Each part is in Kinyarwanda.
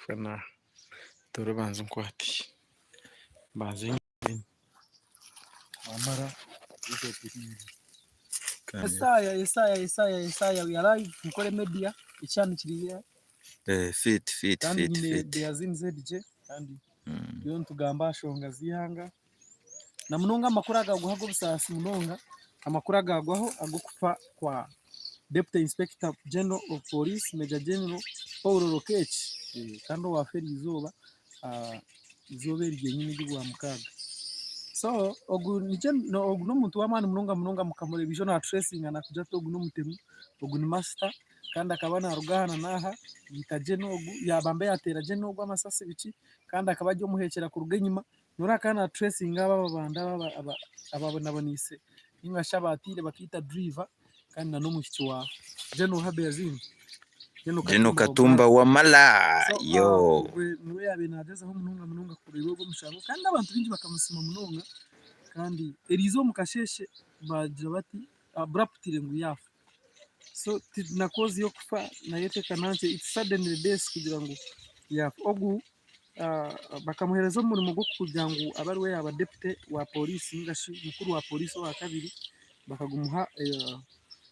kana turabanza nkwati banze amara Yesaya we are live mukore media icyane kiriye fit kandi nyine beyazinze dije kandi yo ntugamba shonga zihanga na munonga amakuru agagwaho busasi munonga amakuru agagwaho agukufa kwa Deputy Inspector General of Police Major General Paul Rokechi kandi waferi izuba izobera igihe nyine gwa mukaga so ogu nije no ogu n'umuntu w'amani munonga mukamure bijo na tracing na kuja togu n'umutemu ogu ni master kandi akaba na rugahana naha yitaje nogu yabambe yatera je nogu amasasi biki kandi akaba ajyo muhekera ku rugenyuma nura kana tracing aba banda ababonabonise inga shabatire bakita driver kandi na n'umushiki wa General Habezini Jeno Katumba wa mala yo niwe yabenageza aho munonga kuri rwo mushango kandi abantu bingi bakamusima munonga kandi erizo mukasheshe bagira bati abruptly ngo yafa so na cause yo kufa na yete kanance it's suddenly death kugira ngo yafa ogu bakamuhereza umurimo gwo kugira ngo abari we aba deputy wa police ngashi mukuru wa police wa kabiri bakagumuha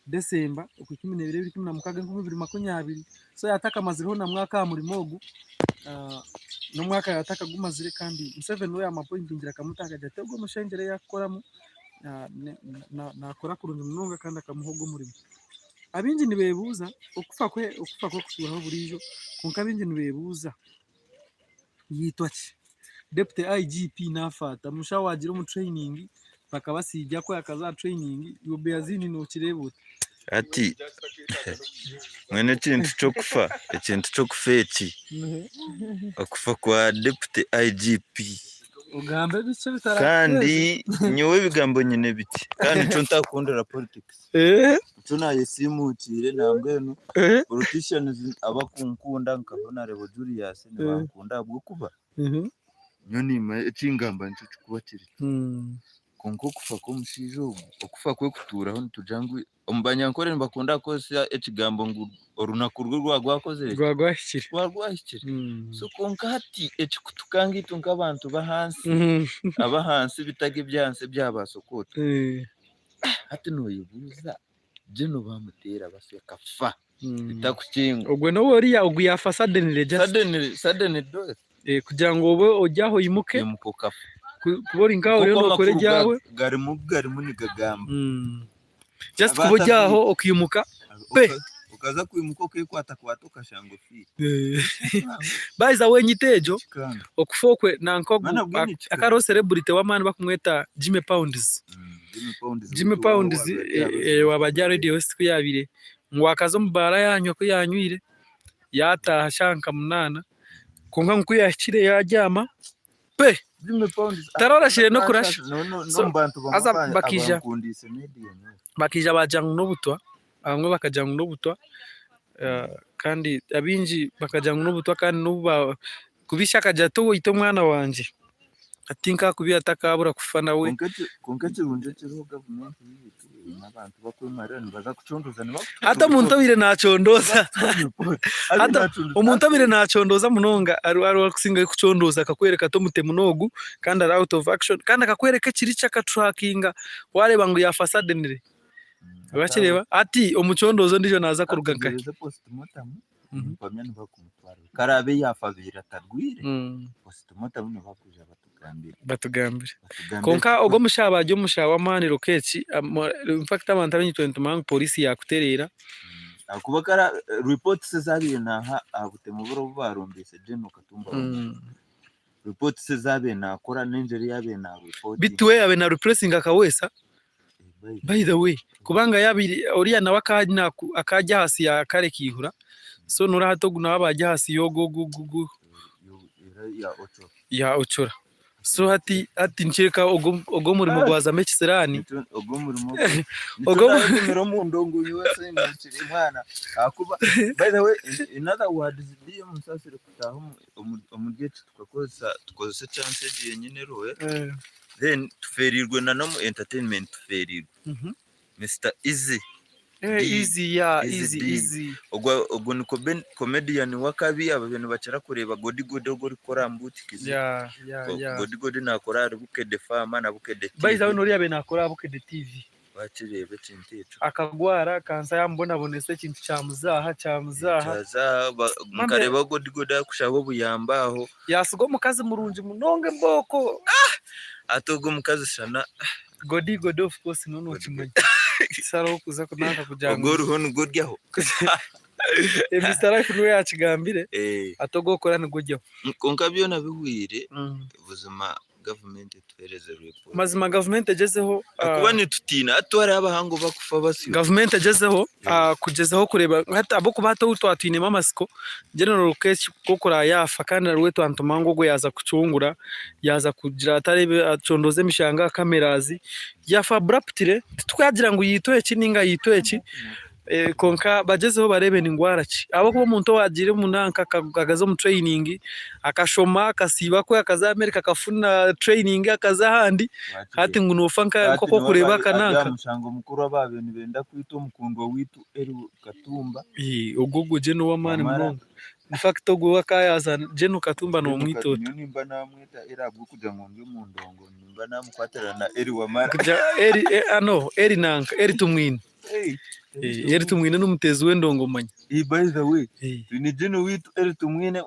December uko 12 so yataka maziriho na mwaka muri mogu no mwaka yataka gumazire kandi Museveni we amapoint ngira kamutaka jatego mushengere yakoramo nakora kurunza munonga kandi akamuhogo muri abinji nibebuza okufa kwe kusuraho burijo konka abinji nibebuza yitwa ki Deputy IGP nafata mushawagira mu training bakabasijya ko yakaza training yo Beazini no kirebuta ati mwene kintu cyo kufeti akufa kwa Deputy IGP ugambe bice bitara kandi nyowe bigambo nyine biti kandi cyo ntakundira politics cyo nayesimukire nambwe no politicians abakunkunda nkabona Rebo Julius ntibakunda bwo kuba nyoni icingamba nicyo kubatiri konko kufa ko mushijo okufa kwe kuturaho ntujangwe ombanyankore mbakunda ko sia ekigambo ngo orunakurwo rwagwakoze rwagwashikire so konka hati ekikutukanga itunga abantu bahansi abahansi bitage byanse byabasokota hati no yibuza jeno bamutera basya kafa bitakukinga ogwe no woriya oguyafa suddenly do kugira ngo obe ojyaho yimuke kafa kubora ingaho rero no kore jyawe gari mu nigagamba just kubujyaho okimuka pe ukaza kwimuka ukikwata ukashango fi baiza wenyitejo okufokwe nankogo akaro celebrity w'amani bakumweta Jimmy Pounds wabajya Radio West kuyabire ngwakazo mubara yanyu ko yanywire yataha shanka munana konka nkuyakire yajyama pe tarorashire no kurasha aza bakija bajanga n'obutwa bamwe bakajanga n'obutwa kandi abinji bakajanga n'obutwa kandi n'uba kubisha kajato ito mwana wanje atinka kubiya takabura kufana we konka kirunje kiriho government yitu n'abantu bakwemara nibaza kucondoza hata umuntu abire nacondoza hata umuntu abire nacondoza munonga ari kusinga kucondoza akakwereka to mute munogu kandi ari out of action kandi akakwereka kiri cyaka trackinga wareba ngo ya fasadenire abakireba ati umucondozo ndijo naza kuruganka mpamyana bakumutwara karabe yafabira tarwire postmortem no bakuja batugambira konka ogo mushabajyo mushawa mani Rokechi in fact abantu abanyitwente mang police yakuterera akubakara reports zabiye naha abutemu buro barumbise Jeno Katumba reports zabiye nakora n'injeri yabiye na report bitwe yabe na repressing akawesa by the way kubanga yabiri oriya nawe akajya hasi ya kare kihura so nura hato guna abajya hasi yogo ya ochora so hati ncheka ogo murimo gwaza mechiserani ogo mu ndongo yose n'ikiri mwana akuba by the way in other words diyo musasire kutaho umugeti tukoze chance yenyine roye then tuferirwe na no entertainment tuferirwe Mr Easy Easy easy ubwo ni comedian wakabi aba bintu bacara kureba godi ogo rikora mbutikizi godi nakora ari buke de fama na buke de TV by the way nori abe nakora buke de TV bakirebe kintecho akagwara kansa yambona bonese kintu cyamuzaha mukareba godi akushabo buyambaho yasugo mukazi murunji munonge mboko atogo mukazi shana godi of course nono kimanye saro kuza kunaka kujanga ubwo ruhono godyaho Mr. Life niwe yakigambire atogo kora ni godyaho konka byo nabihwire ubuzima government twereze report mazima government agezeho kuba ni tutina atware abahango bakufa basi government agezeho kugezaho kureba hata abo kubata utwatine mamasiko general case kokora yafa kandi rweto antumango go yaza kucungura yaza kugira atarebe acondoze mishanga kamerazi yafa abruptly twagira ngo yitoye kininga yitoye ki konka bagezeho barebe ni ngwara ki abo kuba umuntu wagire munanka kagazo mu training akashoma akasiba ko akaza America kafuna training akaza handi hati ngo nofanka koko kureba kananka mushango mukuru ababeni benda kwito mukundwa witu eri Katumba ugugu je no wamane murongo in fact ogo akayaza je no Katumba no mwitoto nimba namwita era bwo kuja ngombe mu ndongo nimba namukwaterana eri wamara kuja eri eri nanka eri tumwine eri tumwine n'umutezi w'endongo manya by the way ni jeno witu eri tumwine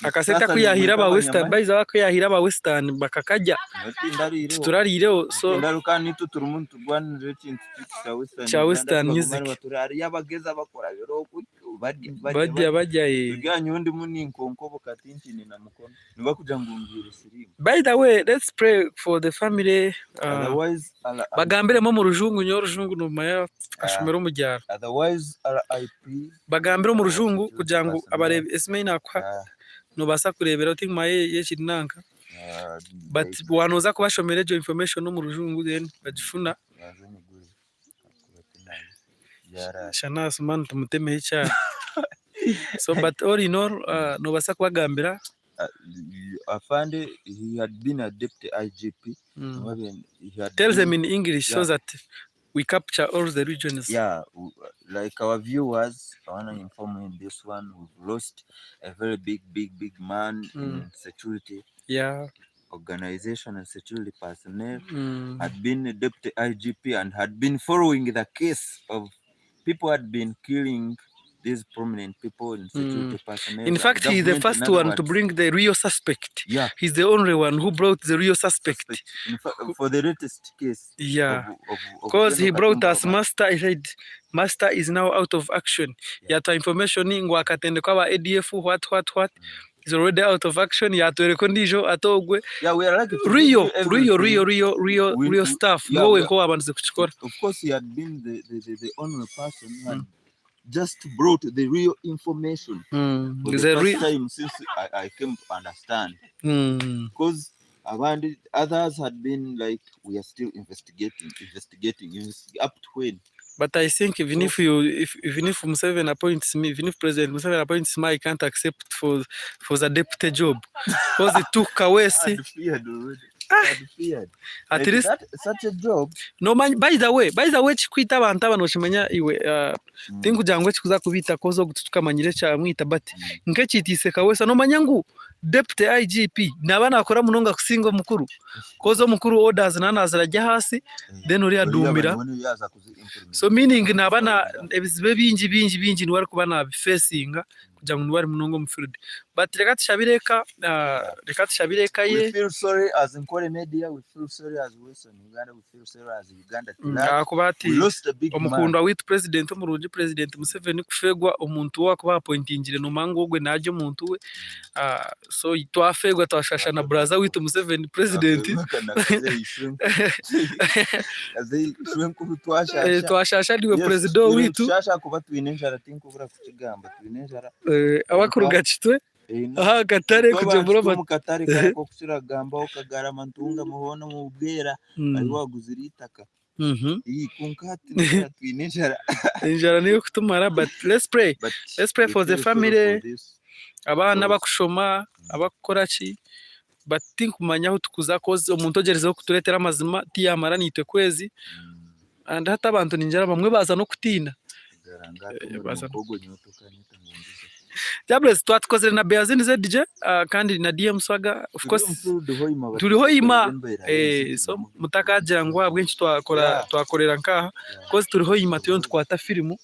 akaseta kuyahira ba western baiza wako yahira ba western bakakajya turarireho so ndarukani turumuntu rwanire kintu cha western music baturari yabageza bakora biro bajya byanyu ndi muninkonko bukatinchini na mukono niba kuja ngungire sirimu. By the way, let's pray for the family otherwise bagambire mo mu rujungu no maya ashumero mu gyara otherwise RIP bagambire mu rujungu kugira ngo abarebe esme nakwa no basa kurebera uti maye yekirinanka but wanoza kubashomera jo information no mu rujungu then bagifuna shana asman tumuteme cyane so but all in all no basa kubagambira afande he had been a deputy IGP tell them in English so that we capture all the regions. Like our viewers, I want to inform you in this one, we've lost a very big man in security organization and security personnel. Had been a deputy IGP and had been following the case of people had been killing these prominent people in security personnel. In fact, he's the first one to bring the real suspect. He's the only one who brought the real suspect. For the latest case. Because he brought us Master. He said, Master is now out of action. Yata information ngo akatende kwa ADF what. He's already out of action. Yato rekondijo atogwe. We are lucky. Real stuff. Of course, he had been the only person who had just brought the real information for the first time since I came to understand. Because others had been like, we are still investigating up to when. But I think even if Museveni appoints me, even if President Museveni appoints me, I can't accept for the deputy job because it took away. At least such a job. No man. By the way, chikwita abantu abanoshimenya iwe tingu jangwe chikuza kubita kozo gutukamanyire cha mwita bati nkechitise kawesa no manyangu deputy IGP nabana akora munonga kusingo mukuru kozo mukuru orders nanazirajya hasi then uri adumira so meaning nabana ebizibe bingi nwari kuba na facinga kugira ngo nwari munongo mu field but reka tushabireka ye we feel sorry as Nkole Media, we feel sorry as Western Uganda, we feel sorry as Uganda. Akubati omukundwa witu president omurungi president Museveni kufegwa omuntu wakuba appointingire no mango gwe naje omuntu we so twafegwa twashasha na brother witu Museveni president twashasha diwe president witu twashasha kuba twinenjara tinkubura kukigamba twinenjara abakuruga kitwe aha katare kujembura mu katare kako kusiragamba okagara mantunga muhono mu bwera ari waguzira itaka iyi kunkati twinenjara injara niyo kutumara but let's pray for the family abana bakushoma abakora ki bati kumanya aho tukuza koze umuntu ogerezeho kuturetera amazima tiyamara nitwe kwezi and hata abantu ninjara bamwe baza no kutinda Jables twatkozere na Beazin ZDJ kandi na DM Swaga of course turiho ima so mutakagira ngo abwenshi twakorera nkaha cause turiho ima tuyo twata filmu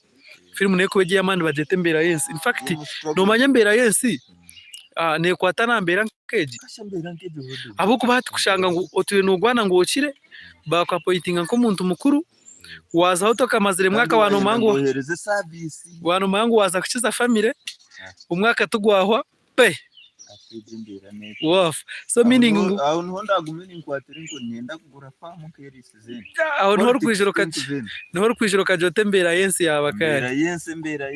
neko begiye amandi bagete mbera yensi in fact no manyembera yensi ne kwata nambera nkeji abo kubati kushanga ngo otuye no gwana ngo okire bakwapointinga ko muntu mukuru waza hotoka mazire mwaka wano mangu waza kukiza family umwaka tugwahwa pe waf so meaning aho ntonda gumening kwatire ngo nyenda kugura famu kerisizeni aho ntoro kwijiro kajote mbera yensi yabakaya mbera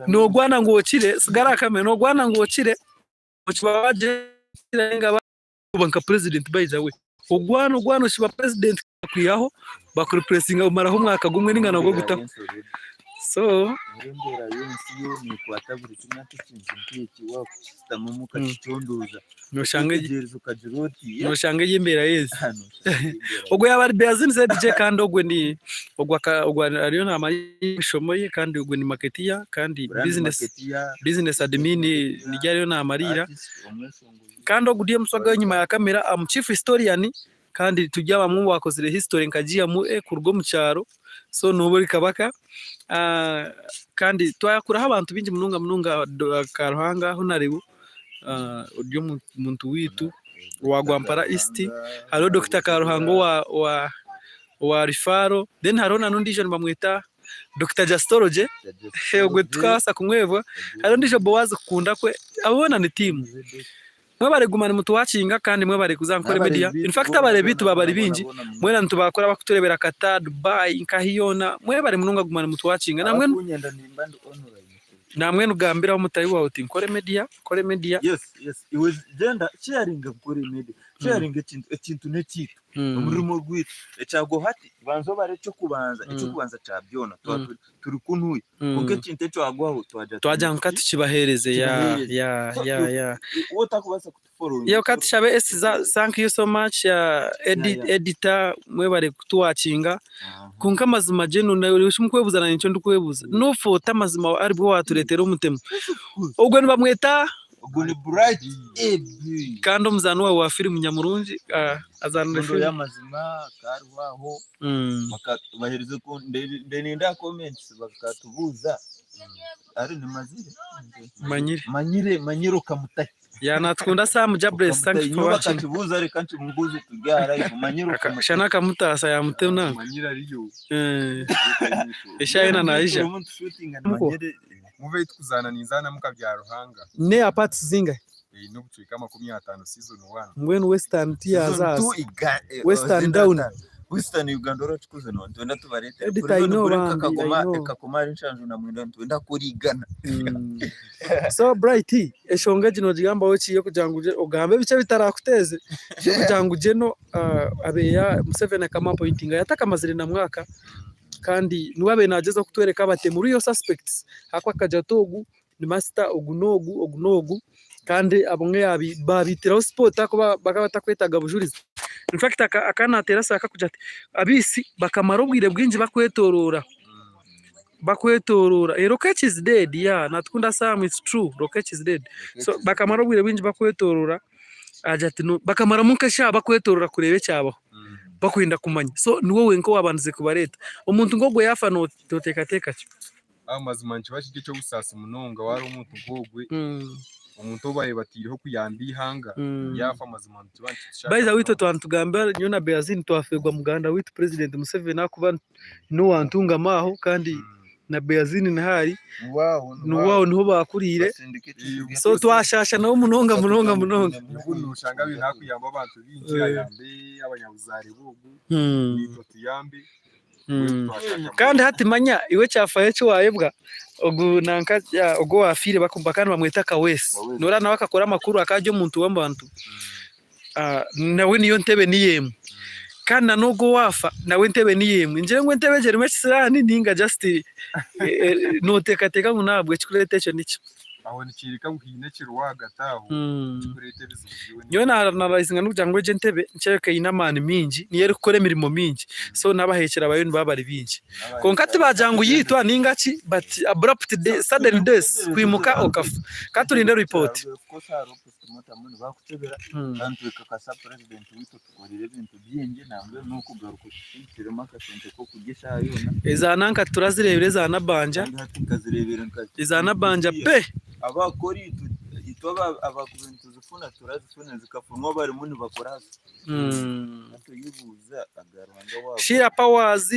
no gwana ngo okire sigara kame no gwana ngo okire mukibaje ngaba banka president by the way ogwano shiba president kwiyaho bakuri pressinga umaraho umwaka gumwe n'ingana go gutako so mbera yensi yo ni kwata buri kimwe cy'inkinki wako sitamuka cyondoza no y'imbera yensi ogwo yabari Beazin ZDJ kandi ogwe ni ogwa ariyo na amayishomoye kandi ogwe ni marketia kandi business admin ni ryariyo na amarira kandi ogudiye muswaga nyuma ya kamera am chief historian kandi tujya bamwe bakozere history nkagiye mu kurwo mu cyaro so nuburi kabaka kandi twayakuraho abantu bingi mununga Karuhanga ho naribu uryo muntu witu wa Gwampara East haro Dr. Karuhango wa Rifaro then harona nundi je bamwita Dr. Jastoroje ogwe twasa kumweva haro ndijo Boaz kukunda kwe abona ni team mwe bare gumana mutu wacinga kandi mwe bare kuzankora media in fact abare bitu babari bingi mwe nantu bakora bakuturebera kata Dubai nkahiyona mwe bare mununga gumana mutu wacinga namwe nugambira umutayi wawe uti nkore media yes it was gender sharing kuri media sharing ikintu nekitu umurimo rwitwa ecago hati banzo bare cyo kubanza cyabyona turi kuntuye kuko ikintu cyo agwaho twaja nkati kibahereze ya wotakubasa kutufollow yo kati shabe thank you so much editor mwe bare kutuwacinga kunka mazima jeno nayo ushimukwebuza na nicyo ndukwebuza no fota mazima ari bwo waturetera umutemo ubwo nibamweta Guni bright kandi umuzano wa film Nyamurungi azanura film y'amazima Karubaho bahereze ko ndenenda comments bakatubuza ari ni manyire kamutaki yanatwunda Sam Jables thank you for watching bakatubuza ari kanti muguzi tugara ifu manyire shana kamutasa ya mutena manyire ariyo eshayina naija muve tukuzana nizana mukabya Ruhanga ne apart zinga no gucika 50 season 1 ngwenu Western Tiazas Western down Western Uganda ratukuze no twenda tubarete kakomari nshanju na mwenda twenda kurigana so bright eshonga gino gigamba wokiye kujanguje ogambe bice bitarakuteze kujanguje no abeya Museveni kama pointinga yataka mazire na mwaka kandi niwabe nageza kutwereka bate muri yo suspects akwa kajatogu ni master ogunogu kandi abonge babitiraho sport ako bakabatakwetaga bujuriza in fact akana terasa akakujate abisi bakamara ubwire bwinji bakwetorora Rocket is dead natukunda Sam it's true Rocket is dead so bakamara ubwire bwinji bakwetorora ajati no bakamara munkasha bakwetorora kurebe cyabaho bakwenda kumanya so ni wowe nko wabanze kubareta umuntu ngogwe yafa no toteka cyo amazimanci bashike cyo gusasa munonga wari umuntu ngogwe umuntu obaye batiriho kuyambi hanga yafa amazimanci banci baiza wito twantugamba nyona Beazin twafegwa muganda wito president Museveni akuba no wantunga maho kandi na Beazin ntahari wow niho bakurire so twashasha nawo munonga nushanga binakuyamba abantu binjira yambe abanyabuzari bugu nito tuyambe kandi hati manya iwe cyafaye cyo wayebwa ogu nanka ogo wafire bakumba kandi bamweta Kawesi nora nawe akakora makuru akajyo muntu w'abantu nawe niyo ntebe niyemu kandi nanogo wafa nawe ntebe niyemu nje ngo ntebe jerime kisirani ninga just no teka ngo nabwe kikurete cyo nico aho nikirika nguhine kirwa gataho kikurete bizuziwe nyo narayisinga n'ukugira ngo je ntebe ncereke inamani mingi niye rukore imirimo mingi so nabahekera abayoni babari bingi konka tibajangu yitwa ningaki but abrupt day sudden death kwimuka okafa katurinde report kandi tukakasa president wito tukorera ibintu byingi nambwe nuko garuko kirema kasente ko kugisha yona izananka turazirebere zanabanja izanabanja pe abakori itoba abakubentu zifuna turazifuna zikafunwa bari muni bakora nato yibuza agarwanga wabo Shira Powers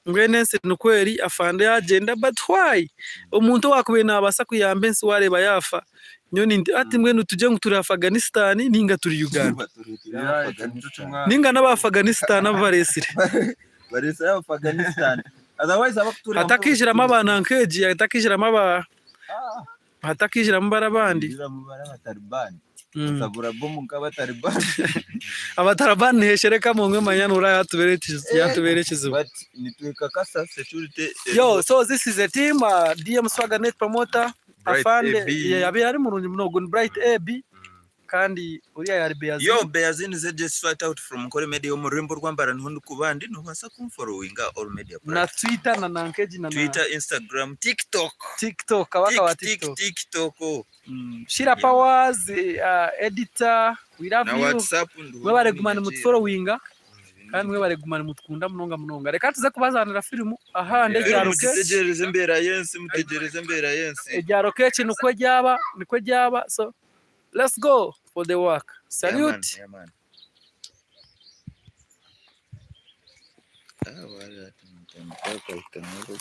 ngwenense nukweri afande agenda but why umuntu wakube nabasa kuyambensi wareba yafa nyoni ati mwenu tuje nguturi Afghanistan ninga turi Uganda ninga naba Afghanistan abaresire barese Afghanistan otherwise abakuturi atakishira amabana nkeji atakishira amaba atakishira mbara bandi Taliban sabura bomu Taliban abatarabani heshereka mu ngwe manyanura yatuberekezo but nitweka kasa security yo so this is a team DM Swagger Net promoter afande yabe ari mu runyi munogo Bright AB kandi uriya yari Beazin yo Beazin is just straight out from Kore Media mu rumbo rwambara ntundu kubandi no basa kumfollowinga all media na Twitter na nankeji na Twitter Instagram TikTok abaka wa TikTok Shira Powers editor we love na you WhatsApp mwe baregumana mutfollowinga kandi mwe baregumana mutkunda munonga reka tuze kubazanira filmu ahande rya Rocket mutegereze mbera yense rya Rocket niko ryaba so let's go for the work. Salute. Yeah, man. Yeah, man.